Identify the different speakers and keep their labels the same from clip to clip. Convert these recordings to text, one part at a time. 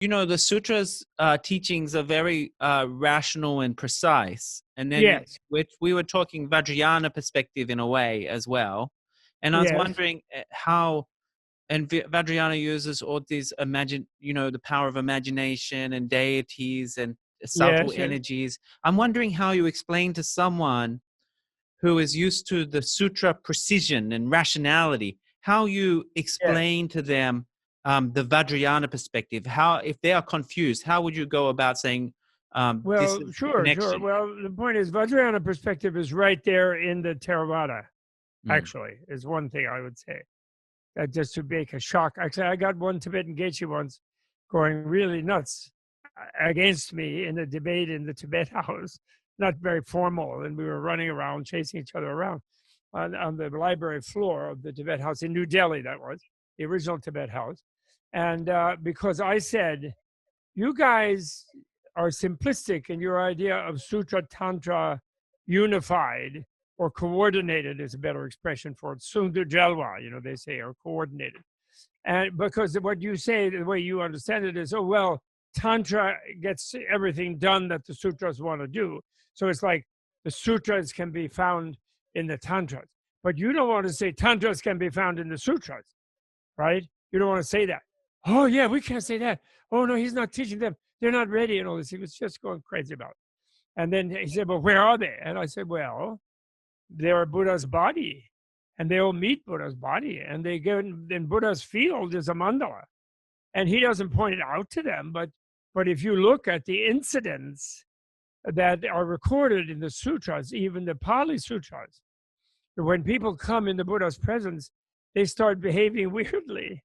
Speaker 1: The sutras teachings are very rational and precise. And then
Speaker 2: Yes,
Speaker 1: we were talking Vajrayana perspective in a way as well. And I was
Speaker 2: yes,
Speaker 1: wondering how, and Vajrayana uses all these the power of imagination and deities and subtle
Speaker 2: yes, yes,
Speaker 1: energies. I'm wondering how you explain to someone who is used to the sutra precision and rationality, how you
Speaker 2: yes.
Speaker 1: explain to them the Vajrayana perspective. How, if they are confused, how would you go about saying this
Speaker 2: Well,
Speaker 1: is the
Speaker 2: sure, sure.
Speaker 1: connection?
Speaker 2: Well, the point is, Vajrayana perspective is right there in the Theravada,
Speaker 1: Mm.
Speaker 2: actually, is one thing I would say. That just to make a shock. Actually, I got one Tibetan Geshe once going really nuts against me in a debate in the Tibet House, not very formal, and we were running around, chasing each other around on the library floor of the Tibet House in New Delhi, that was, the original Tibet House. And because I said, you guys are simplistic in your idea of Sutra Tantra unified or coordinated is a better expression for it. Sundar Jalwa, they say, or coordinated. And because what you say, the way you understand it is, oh, well, Tantra gets everything done that the sutras want to do. So it's like the sutras can be found in the Tantras. But you don't want to say Tantras can be found in the sutras, right? You don't want to say that. Oh, yeah, we can't say that. Oh, no, he's not teaching them. They're not ready and all this. He was just going crazy about it. And then he said, well, where are they? And I said, well, they're Buddha's body. And they all meet Buddha's body. And they go in Buddha's field is a mandala. And he doesn't point it out to them. But if you look at the incidents that are recorded in the sutras, even the Pali sutras, when people come in the Buddha's presence, they start behaving weirdly.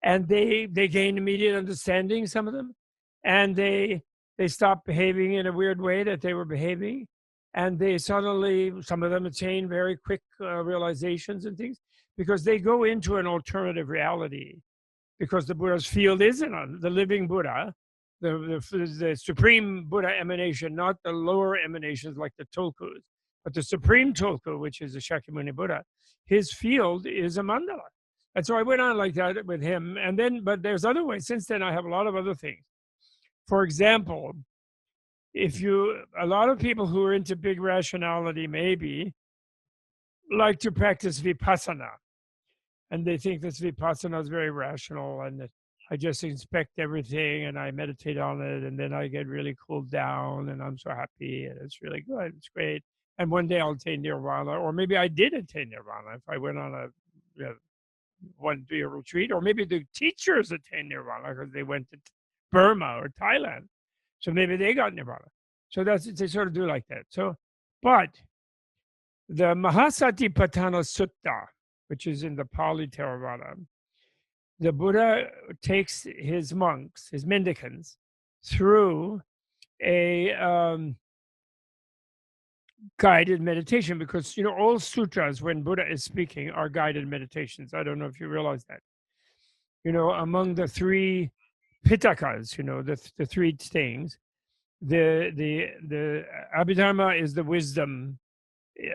Speaker 2: And they gain immediate understanding, some of them. And they stop behaving in a weird way that they were behaving. And they suddenly, some of them attain very quick realizations and things because they go into an alternative reality. Because the Buddha's field isn't the living Buddha, the supreme Buddha emanation, not the lower emanations like the tulkus, but the supreme tulku, which is the Shakyamuni Buddha. His field is a mandala. And so I went on like that with him. And then, but there's other ways. Since then, I have a lot of other things. For example, a lot of people who are into big rationality maybe like to practice vipassana. And they think this vipassana is very rational and that I just inspect everything and I meditate on it and then I get really cooled down and I'm so happy and it's really good. It's great. And one day I'll attain nirvana, or maybe I did attain nirvana if I went on a one-day retreat, or maybe the teachers attained nirvana because they went to Burma or Thailand. So maybe they got nirvana. So they sort of do like that. So, but the Mahasatipatthana Sutta, which is in the Pali Theravada, the Buddha takes his monks, his mendicants, through a guided meditation because, all sutras when Buddha is speaking are guided meditations. I don't know if you realize that. Among the three Pitakas, the three things, the Abhidharma is the wisdom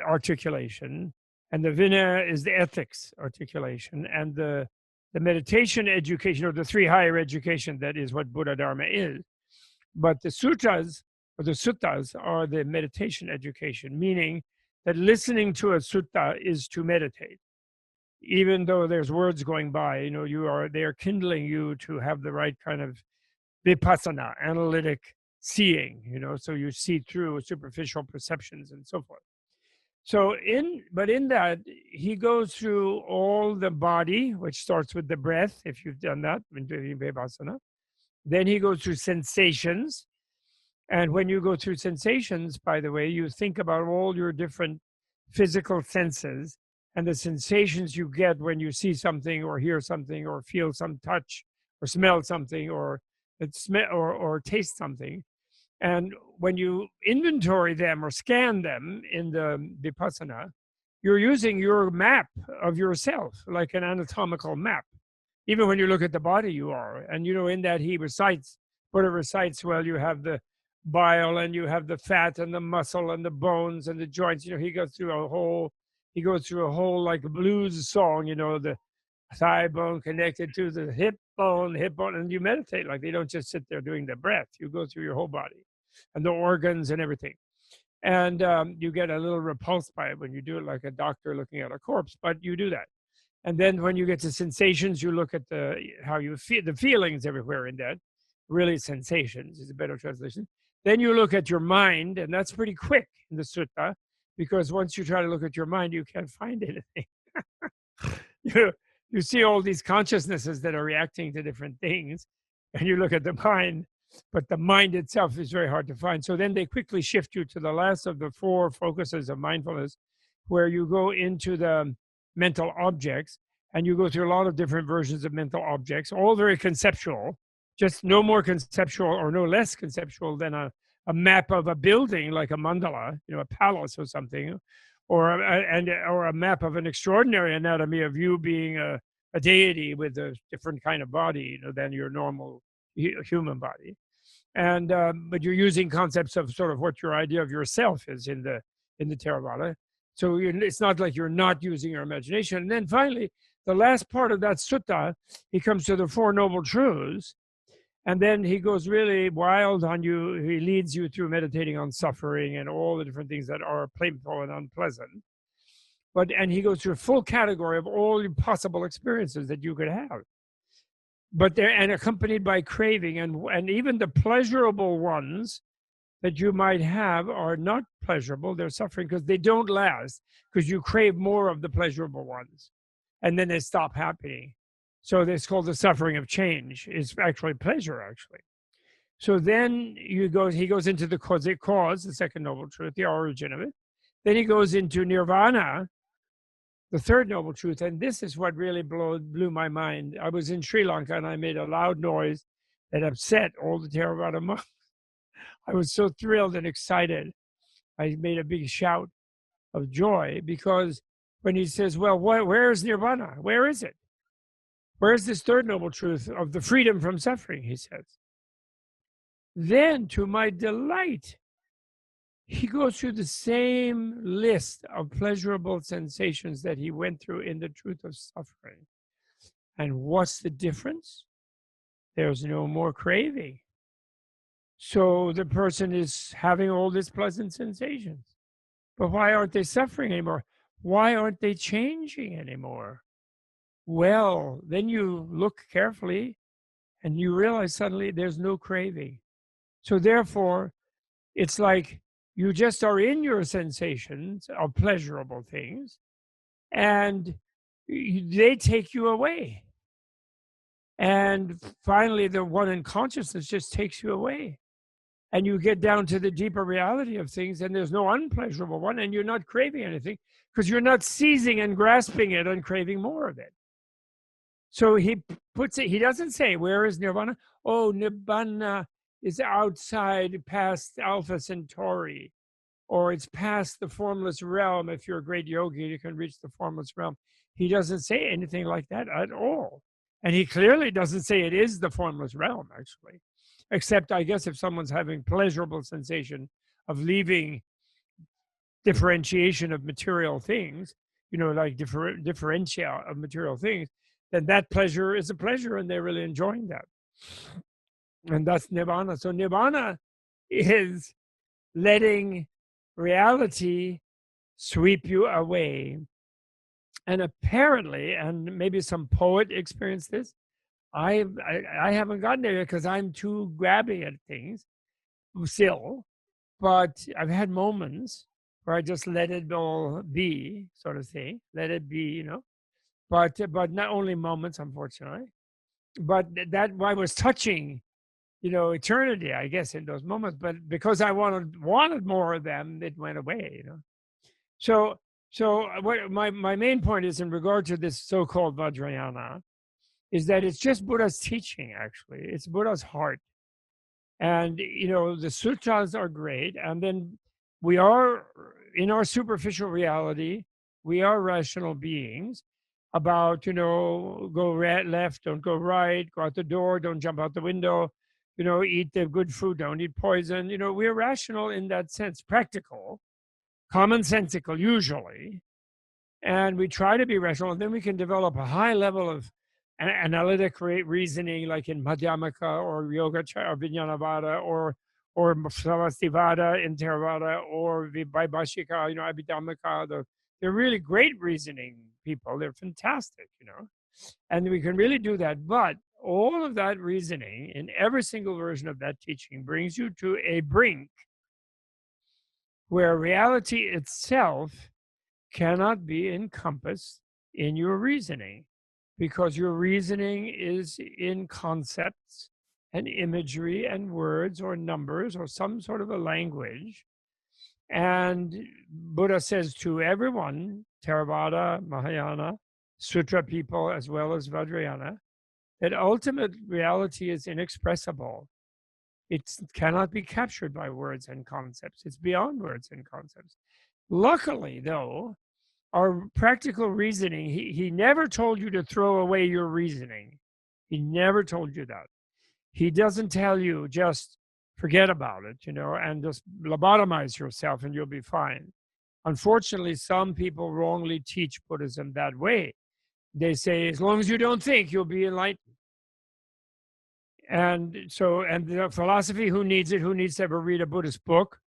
Speaker 2: articulation, and the Vinaya is the ethics articulation, and the meditation education, or the three higher education, that is what Buddha Dharma is. But the sutras, or the suttas, are the meditation education, meaning that listening to a sutta is to meditate. Even though there's words going by, they are kindling you to have the right kind of vipassana, analytic seeing, so you see through superficial perceptions and so forth. So in that, he goes through all the body, which starts with the breath, if you've done that, vipassana. Then he goes through sensations. And when you go through sensations, by the way, you think about all your different physical senses and the sensations you get when you see something or hear something or feel some touch or smell something or taste something. And when you inventory them or scan them in the vipassana, you're using your map of yourself, like an anatomical map. Even when you look at the body, you are. And, in that Buddha recites, well, you have the bile and you have the fat and the muscle and the bones and the joints. He goes through a whole like blues song, the thigh bone connected to the hip bone, hip bone, and you meditate. Like, they don't just sit there doing the breath. You go through your whole body and the organs and everything. And you get a little repulsed by it when you do it, like a doctor looking at a corpse, but you do that. And then when you get to sensations, you look at how you feel, the feelings everywhere in that. Really, sensations is a better translation. Then you look at your mind, and that's pretty quick in the sutta, because once you try to look at your mind, you can't find anything. You see all these consciousnesses that are reacting to different things, and you look at the mind, but the mind itself is very hard to find. So then they quickly shift you to the last of the 4 focuses of mindfulness, where you go into the mental objects, and you go through a lot of different versions of mental objects, all very conceptual, just no more conceptual or no less conceptual than a map of a building, like a mandala, a palace or something, or a map of an extraordinary anatomy of you being a deity with a different kind of body, than your normal human body. And but you're using concepts of sort of what your idea of yourself is in the Theravada. So it's not like you're not using your imagination. And then finally, the last part of that sutta, he comes to the 4 noble truths, and then he goes really wild on you. He leads you through meditating on suffering and all the different things that are painful and unpleasant. And he goes through a full category of all possible experiences that you could have. But and accompanied by craving, and even the pleasurable ones that you might have are not pleasurable. They're suffering because they don't last, because you crave more of the pleasurable ones, and then they stop happening. So it's called the suffering of change. It's actually pleasure, actually. So then he goes into the cause, the second noble truth, the origin of it. Then he goes into nirvana, the third noble truth. And this is what really blew my mind. I was in Sri Lanka, and I made a loud noise that upset all the Theravada monks. I was so thrilled and excited. I made a big shout of joy, because when he says, well, where is nirvana? Where is it? Where's this third noble truth of the freedom from suffering, he says. Then, to my delight, he goes through the same list of pleasurable sensations that he went through in the truth of suffering. And what's the difference? There's no more craving. So the person is having all these pleasant sensations. But why aren't they suffering anymore? Why aren't they changing anymore? Well, then you look carefully and you realize suddenly there's no craving. So therefore, it's like you just are in your sensations of pleasurable things, and they take you away. And finally, the one in consciousness just takes you away. And you get down to the deeper reality of things, and there's no unpleasurable one, and you're not craving anything, because you're not seizing and grasping it and craving more of it. So he puts it, he doesn't say, where is nirvana? Oh, nirvana is outside, past Alpha Centauri, or it's past the formless realm. If you're a great yogi, you can reach the formless realm. He doesn't say anything like that at all. And he clearly doesn't say it is the formless realm, actually. Except, I guess, if someone's having pleasurable sensation of leaving differentiation of material things, like differential of material things, then that pleasure is a pleasure, and they're really enjoying that. And that's nirvana. So nirvana is letting reality sweep you away. And apparently, and maybe some poet experienced this, I haven't gotten there yet because I'm too grabby at things still, but I've had moments where I just let it all be, sort of thing, let it be, but not only moments, unfortunately, but that I was touching, eternity, I guess, in those moments, but because I wanted more of them, it went away, So what my main point is in regard to this so-called Vajrayana is that it's just Buddha's teaching, actually. It's Buddha's heart. And, the sutras are great. And then we are, in our superficial reality, we are rational beings about, go left, don't go right, go out the door, don't jump out the window, eat the good food, don't eat poison. We're rational in that sense, practical, commonsensical usually. And we try to be rational, and then we can develop a high level of analytic reasoning, like in Madhyamaka or Yogacara or Vijnanavada or Savastivada in Theravada or Vaibhashika, Abhidhamaka. They're really great reasoning people. They're fantastic, and we can really do that. But all of that reasoning in every single version of that teaching brings you to a brink where reality itself cannot be encompassed in your reasoning, because your reasoning is in concepts and imagery and words or numbers or some sort of a language. And Buddha says to everyone, Theravada, Mahayana, Sutra people, as well as Vajrayana, that ultimate reality is inexpressible. It cannot be captured by words and concepts. It's beyond words and concepts. Luckily, though, our practical reasoning, he never told you to throw away your reasoning. He never told you that. He doesn't tell you just forget about it, and just lobotomize yourself and you'll be fine. Unfortunately, some people wrongly teach Buddhism that way. They say, as long as you don't think, you'll be enlightened. And the philosophy, who needs it? Who needs to ever read a Buddhist book?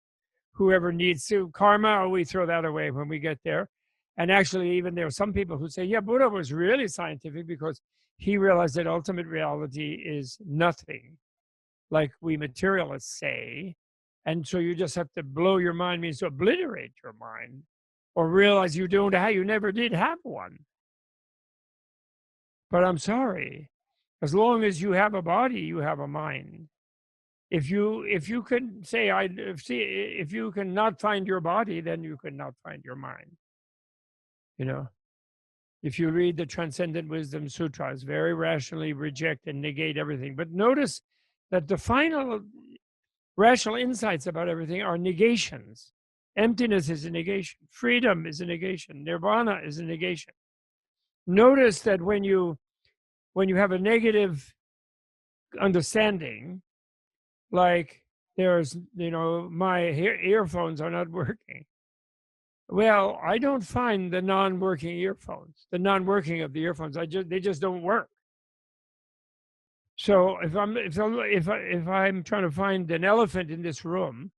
Speaker 2: Whoever needs to. Karma, we throw that away when we get there. And actually, even there are some people who say, yeah, Buddha was really scientific because he realized that ultimate reality is nothing, like we materialists say. And so you just have to blow your mind, means to obliterate your mind, or realize you never did have one. But I'm sorry, as long as you have a body, you have a mind. If you can say, if you can not find your body, then you can not find your mind. If you read the Transcendent Wisdom Sutras, very rationally reject and negate everything. But notice that the final rational insights about everything are negations. Emptiness is a negation. Freedom is a negation. Nirvana is a negation. Notice that when you have a negative understanding, like there's, my earphones are not working. Well, I don't find the non-working earphones, the non-working of the earphones. They just don't work. So if I'm trying to find an elephant in this room,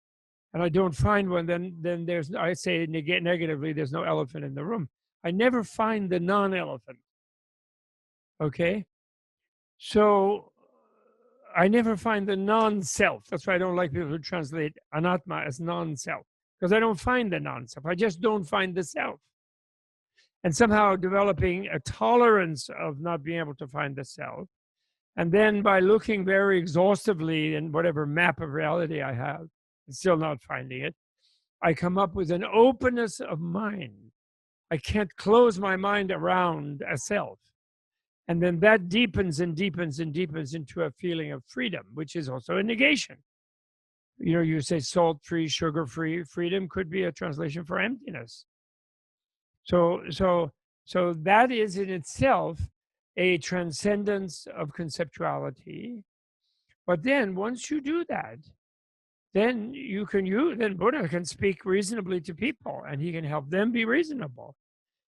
Speaker 2: and I don't find one, then I say negatively, there's no elephant in the room. I never find the non-elephant. Okay, so I never find the non-self. That's why I don't like people who translate anatma as non-self, because I don't find the non-self. I just don't find the self. And somehow developing a tolerance of not being able to find the self. And then by looking very exhaustively in whatever map of reality I have, and still not finding it, I come up with an openness of mind. I can't close my mind around a self. And then that deepens and deepens and deepens into a feeling of freedom, which is also a negation. You say salt-free, sugar-free. Freedom could be a translation for emptiness. So that is in itself a transcendence of conceptuality. But then once you do that, then Buddha can speak reasonably to people, and he can help them be reasonable.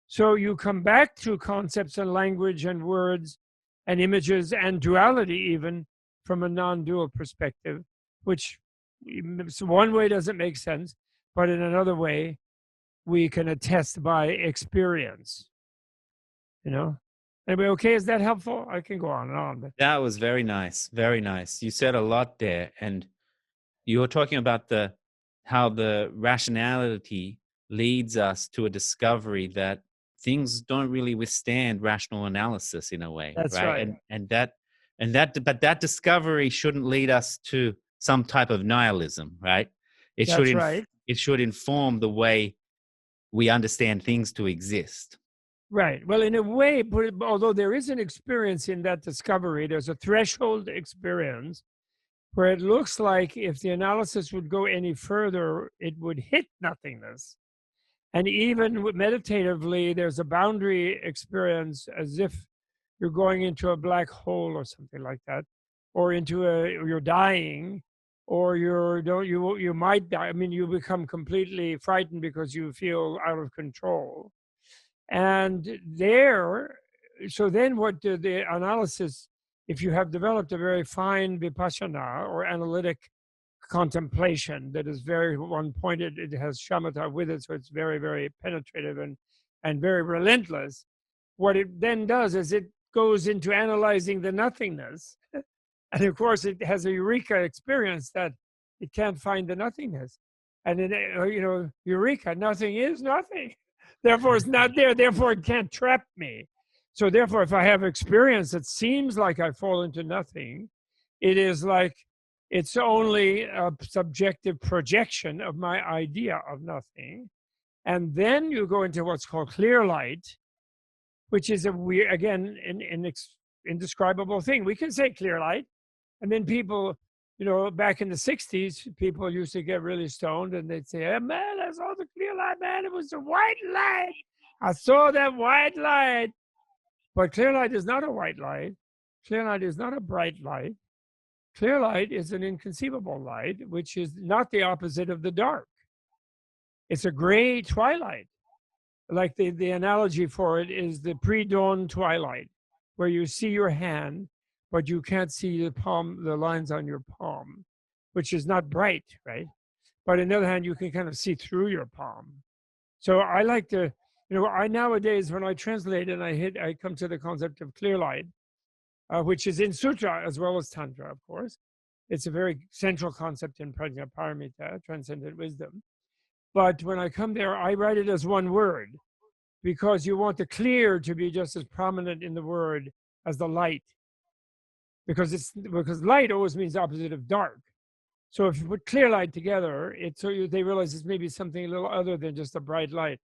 Speaker 2: So you come back to concepts and language and words and images and duality, even from a non-dual perspective, which one way doesn't make sense, but in another way, we can attest by experience. Anyway, okay, is that helpful? I can go on and on. But
Speaker 1: that was very nice. Very nice. You said a lot there. And you were talking about how the rationality leads us to a discovery that things don't really withstand rational analysis in a way.
Speaker 2: That's right.
Speaker 1: But that discovery shouldn't lead us to some type of nihilism, right? It should inform the way we understand things to exist.
Speaker 2: Right. Well, in a way, although there is an experience in that discovery, there's a threshold experience where it looks like if the analysis would go any further, it would hit nothingness. And even meditatively, there's a boundary experience as if you're going into a black hole or something like that, or you're dying, or you might die. I mean, you become completely frightened because you feel out of control. And there, so then what the analysis, if you have developed a very fine vipassana or analytic contemplation that is very one-pointed, it has shamatha with it, so it's very, very penetrative and very relentless. What it then does is it goes into analyzing the nothingness. And of course, it has a eureka experience that it can't find the nothingness. And then, eureka, nothing is nothing. Therefore, it's not there. Therefore, it can't trap me. So therefore, if I have experience that seems like I fall into nothing, it is like it's only a subjective projection of my idea of nothing. And then you go into what's called clear light, which is a weird, again, an indescribable thing. We can say clear light, and then people, back in the 60s, people used to get really stoned and they'd say, hey, man, I saw the clear light, man. It was a white light. I saw that white light. But clear light is not a white light. Clear light is not a bright light. Clear light is an inconceivable light, which is not the opposite of the dark. It's a gray twilight. Like the analogy for it is the pre-dawn twilight, where you see your hand, but you can't see the lines on your palm, which is not bright, right? But on the other hand, you can kind of see through your palm. So I like to, I nowadays, when I translate and I come to the concept of clear light, which is in Sutra as well as Tantra, of course. It's a very central concept in Prajnaparamita, transcendent wisdom. But when I come there, I write it as one word, because you want the clear to be just as prominent in the word as the light. Because light always means the opposite of dark. So if you put clear light together, they realize it's maybe something a little other than just a bright light.